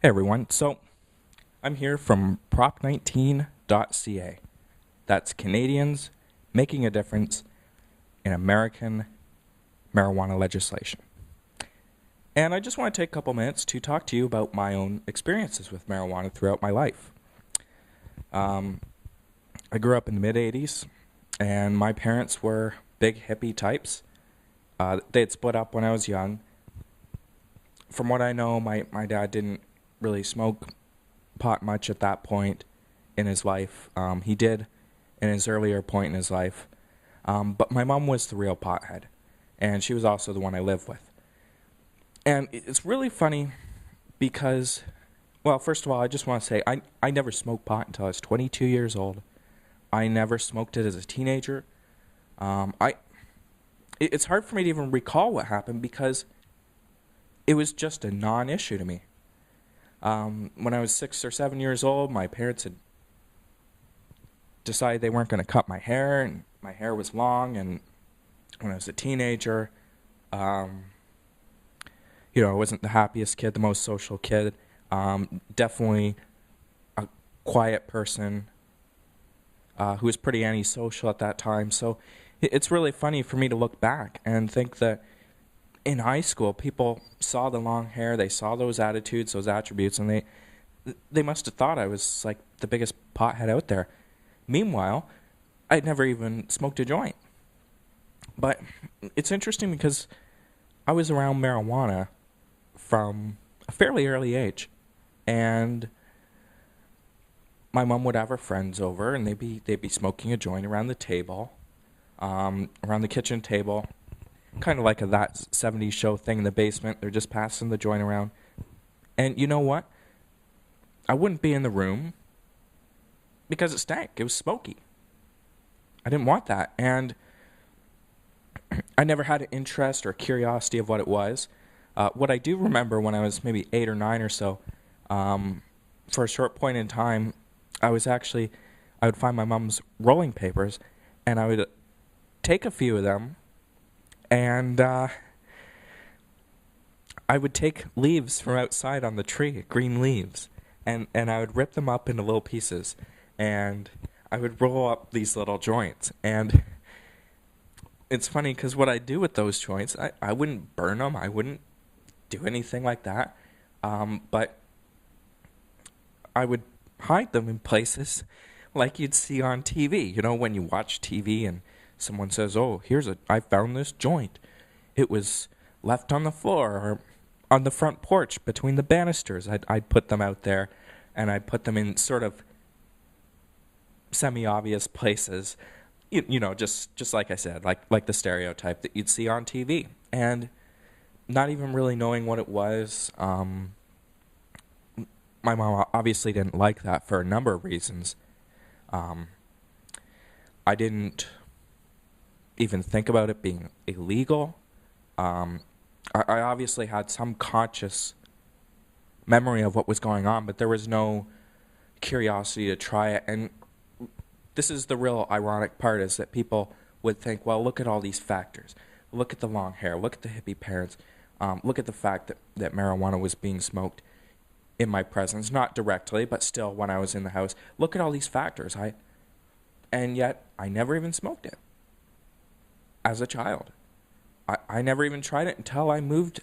Hey everyone, so I'm here from Prop19.ca. That's Canadians making a difference in American marijuana legislation. And I just want to take a couple minutes to talk to you about my own experiences with marijuana throughout my life. I grew up in the mid-'80s, and my parents were big hippie types. They had split up when I was young. From what I know, my dad didn't really smoke pot much at that point in his life. He did in his earlier point in his life. But my mom was the real pothead, and she was also the one I lived with. And it's really funny because, well, first of all, I just want to say I never smoked pot until I was 22 years old. I never smoked it as a teenager. It's hard for me to even recall what happened because it was just a non-issue to me. When I was 6 or 7 years old, my parents had decided they weren't going to cut my hair, and my hair was long. And when I was a teenager, I wasn't the happiest kid, the most social kid. Definitely a quiet person who was pretty antisocial at that time. So it's really funny for me to look back and think that in high school, people saw the long hair, they saw those attitudes, those attributes, and they must have thought I was like the biggest pothead out there. Meanwhile, I'd never even smoked a joint. But it's interesting because I was around marijuana from a fairly early age, and my mom would have her friends over, and they'd be smoking a joint around the table, around the kitchen table. Kind of like that 70s show thing in the basement. They're just passing the joint around. And you know what? I wouldn't be in the room because it stank. It was smoky. I didn't want that. And I never had an interest or curiosity of what it was. What I do remember when I was maybe 8 or 9 or so, for a short point in time, I would find my mom's rolling papers, and I would take a few of them, and I would take leaves from outside on the tree, green leaves, and I would rip them up into little pieces, and I would roll up these little joints. And it's funny because what I do with those joints, I wouldn't burn them, I wouldn't do anything like that, but I would hide them in places like you'd see on TV. You know, when you watch TV and someone says, "Oh, I found this joint. It was left on the floor or on the front porch between the banisters." I'd put them out there, and I'd put them in sort of semi-obvious places. Just like I said, like the stereotype that you'd see on TV, and not even really knowing what it was. My mom obviously didn't like that for a number of reasons. I didn't even think about it being illegal. I obviously had some conscious memory of what was going on, but there was no curiosity to try it. And this is the real ironic part, is that people would think, well, look at all these factors. Look at the long hair. Look at the hippie parents. Look at the fact that marijuana was being smoked in my presence. Not directly, but still when I was in the house. Look at all these factors. And yet, I never even smoked it as a child. I never even tried it until I moved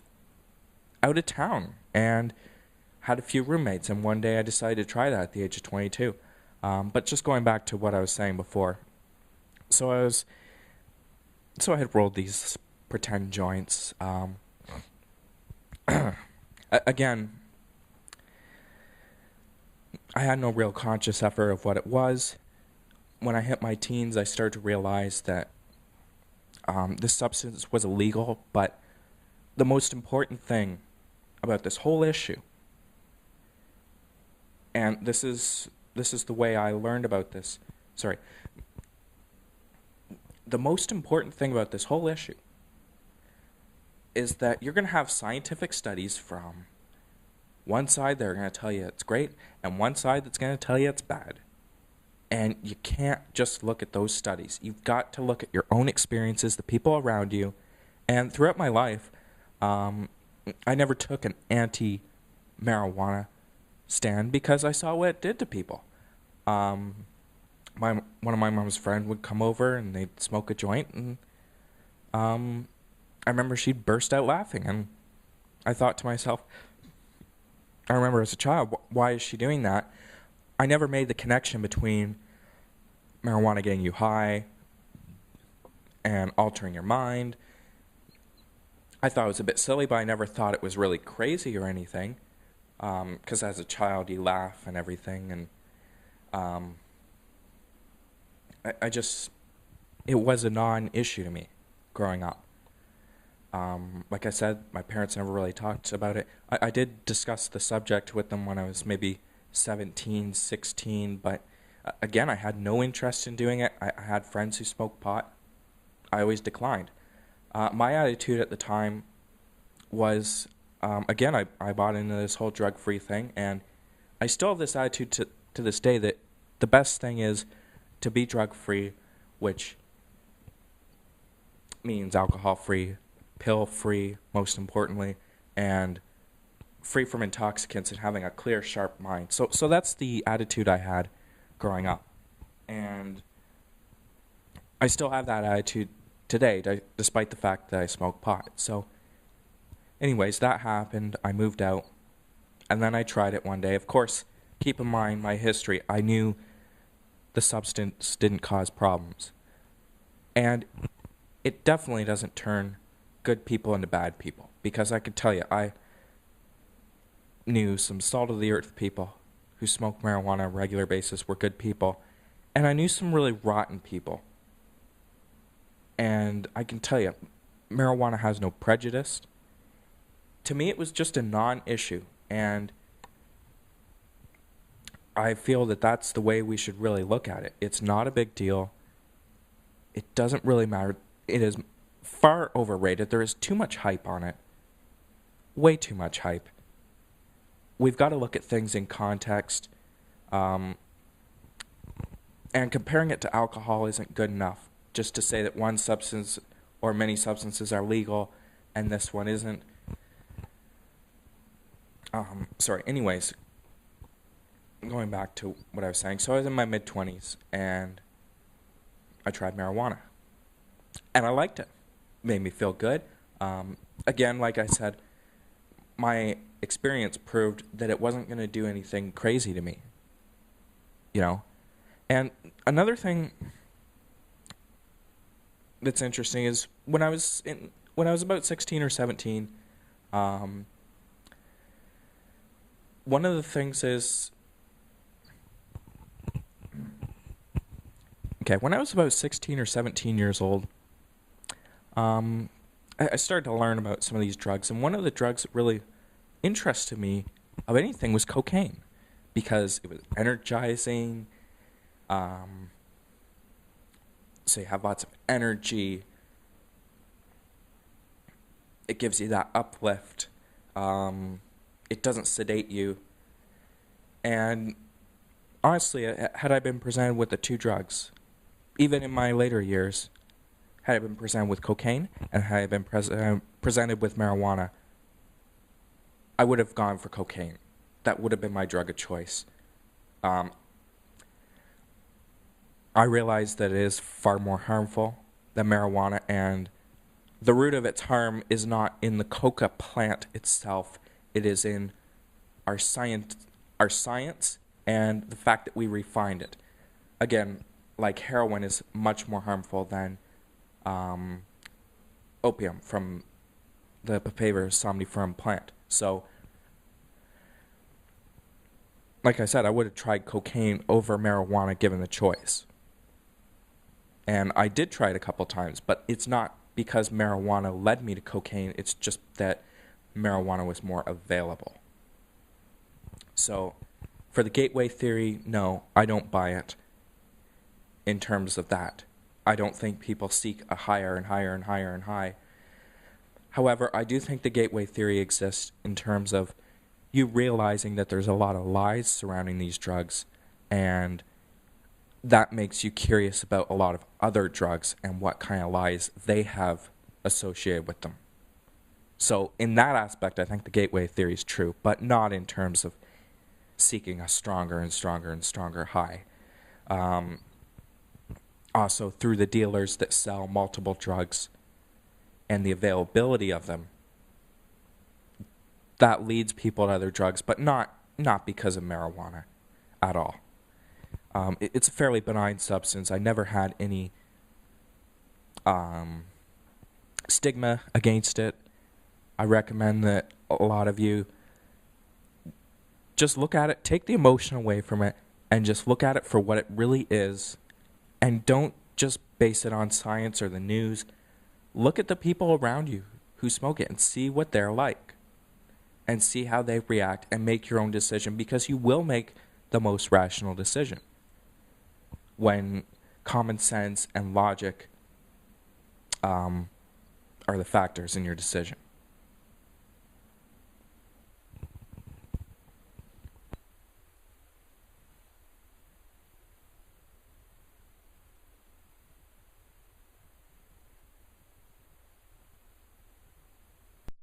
out of town and had a few roommates, and one day I decided to try that at the age of 22. But just going back to what I was saying before, so I had rolled these pretend joints. Again, I had no real conscious effort of what it was. When I hit my teens, I started to realize that this substance was illegal, but the most important thing about this whole issue, and this is the way I learned about this, the most important thing about this whole issue is that you're going to have scientific studies from one side that are going to tell you it's great, and one side that's going to tell you it's bad. And you can't just look at those studies. You've got to look at your own experiences, the people around you. And throughout my life, I never took an anti-marijuana stand because I saw what it did to people. Um, one of my mom's friend would come over and they'd smoke a joint, and I remember she'd burst out laughing, and I thought to myself, I remember as a child, why is she doing that? I never made the connection between marijuana getting you high and altering your mind. I thought it was a bit silly, but I never thought it was really crazy or anything. Because as a child, you laugh and everything, and I just, it was a non-issue to me growing up. Like I said, my parents never really talked about it. I did discuss the subject with them when I was maybe 17, 16, but again, I had no interest in doing it. I had friends who smoked pot. I always declined. My attitude at the time was, again, I bought into this whole drug-free thing, and I still have this attitude to this day that the best thing is to be drug-free, which means alcohol-free, pill-free, most importantly, and free from intoxicants and having a clear, sharp mind. So that's the attitude I had growing up. And I still have that attitude today, despite the fact that I smoke pot. So anyways, that happened. I moved out, and then I tried it one day. Of course, keep in mind my history. I knew the substance didn't cause problems. And it definitely doesn't turn good people into bad people, because I could tell you, I knew some salt-of-the-earth people who smoked marijuana on a regular basis were good people, and I knew some really rotten people. And I can tell you, marijuana has no prejudice. To me, it was just a non-issue, and I feel that that's the way we should really look at it. It's not a big deal. It doesn't really matter. It is far overrated. There is too much hype on it. Way too much hype. We've got to look at things in context. And comparing it to alcohol isn't good enough. Just to say that one substance or many substances are legal and this one isn't. Anyways, going back to what I was saying. So I was in my mid-20s and I tried marijuana. And I liked it. Made me feel good. Again, like I said, my experience proved that it wasn't going to do anything crazy to me. You know? And another thing that's interesting is when I was about 16 or 17, one of the things is, when I was about 16 or 17 years old, I started to learn about some of these drugs, and one of the drugs that really interested me of anything was cocaine, because it was energizing. So you have lots of energy. It gives you that uplift. It doesn't sedate you. And honestly, had I been presented with the two drugs, even in my later years, had I been presented with cocaine and had I been presented with marijuana, I would have gone for cocaine. That would have been my drug of choice. I realize that it is far more harmful than marijuana, and the root of its harm is not in the coca plant itself. It is in our science and the fact that we refined it. Again, like heroin is much more harmful than opium from the Papaver somniferum plant. So, like I said, I would have tried cocaine over marijuana given the choice. And I did try it a couple times, but it's not because marijuana led me to cocaine. It's just that marijuana was more available. So, for the gateway theory, no, I don't buy it in terms of that. I don't think people seek a higher and higher and higher and high. However, I do think the gateway theory exists in terms of you realizing that there's a lot of lies surrounding these drugs, and that makes you curious about a lot of other drugs and what kind of lies they have associated with them. So in that aspect, I think the gateway theory is true, but not in terms of seeking a stronger and stronger and stronger high. Also, through the dealers that sell multiple drugs and the availability of them, that leads people to other drugs, but not because of marijuana at all. It's a fairly benign substance. I never had any stigma against it. I recommend that a lot of you just look at it, take the emotion away from it, and just look at it for what it really is, and don't just base it on science or the news. Look at the people around you who smoke it and see what they're like, and see how they react, and make your own decision, because you will make the most rational decision when common sense and logic are the factors in your decision.